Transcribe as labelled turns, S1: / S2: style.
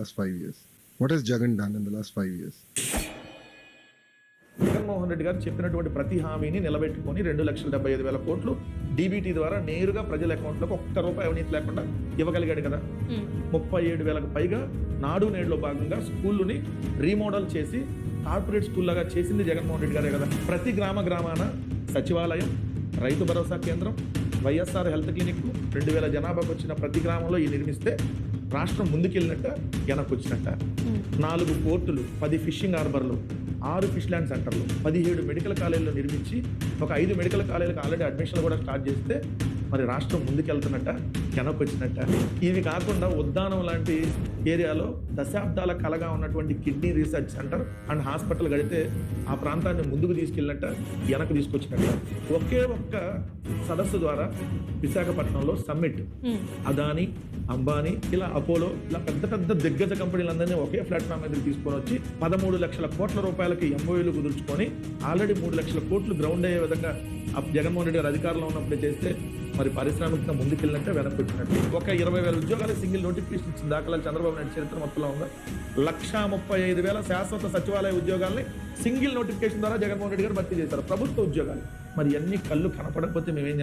S1: last 5 years? What has Jagan done in the last 5 years?
S2: Jaganmohan Reddy గారు చెప్పినటువంటి ప్రతి హామీని నిలబెట్టుకొని 2,75,000 కోట్లు డీబీటీ ద్వారా నేరుగా ప్రజల అకౌంట్లోకి ఒక్క రూపాయి అవినీతి లేకుండా ఇవ్వగలిగాడు కదా. 37,000కు పైగా నాడు నేడులో భాగంగా స్కూళ్ళని రీమోడల్ చేసి కార్పొరేట్ స్కూల్ లాగా చేసింది జగన్మోహన్ రెడ్డి గారే కదా. ప్రతి గ్రామాన సచివాలయం, రైతు భరోసా కేంద్రం, వైఎస్ఆర్ హెల్త్ క్లినిక్ 2,000 జనాభాకు వచ్చిన ప్రతి గ్రామంలో ఈ నిర్మిస్తే రాష్ట్రం ముందుకెళ్ళినట్ట వెనక్కి వచ్చినట్ట. 4 పోర్టులు, 10 ఫిషింగ్ హార్బర్లు, 6 ఫిష్ ల్యాండ్ సెంటర్లు, 17 మెడికల్ కాలేజీలు నిర్మించి ఒక 5 మెడికల్ కాలేజీలకు ఆల్రెడీ అడ్మిషన్లు కూడా స్టార్ట్ చేస్తే మరి రాష్ట్రం ముందుకెళ్తున్నట్ట వెనక్కి వచ్చినట్ట. ఇవి కాకుండా ఉద్దానం లాంటి ఏరియాలో దశాబ్దాల కలగా ఉన్నటువంటి kidney research centre and hospital గడితే ఆ ప్రాంతాన్ని ముందుకు తీసుకెళ్ళినట్ట వెనక్కి తీసుకొచ్చినట్ట. ఒకే ఒక్క సదస్సు ద్వారా విశాఖపట్నంలో సమ్మిట్ అదానీ, అంబానీ, ఇలా అపోలో, ఇలా పెద్ద పెద్ద దిగ్గజ కంపెనీలందరినీ ఒకే ప్లాట్ఫామ్ మీద తీసుకొని వచ్చి 13 లక్షల కోట్ల రూపాయలకి ఎంఓయూలు కుదుర్చుకొని ఆల్రెడీ 3 లక్షల కోట్లు గ్రౌండ్ అయ్యే విధంగా జగన్మోహన్ రెడ్డి గారు అధికారంలో ఉన్నప్పుడే చేస్తే మరి పారిశ్రామికంగా ముందుకెళ్ళినట్టే వెనక్కి వచ్చినట్టు. ఒక 20,000 ఉద్యోగాలు సింగిల్ నోటిఫికేషన్ ఇచ్చిన దాఖలాలు చంద్రబాబు నాయుడు చరిత్ర మొత్తంలో ఉందా? 1,35,000 శాశ్వత సచివాలయ ఉద్యోగాల్ని సింగిల్ నోటిఫికేషన్ ద్వారా జగన్మోహన్ రెడ్డి గారు భర్తీ చేశారు, ప్రభుత్వ ఉద్యోగాలు. మరి అన్ని కళ్ళు కనపడకపోతే మేమేం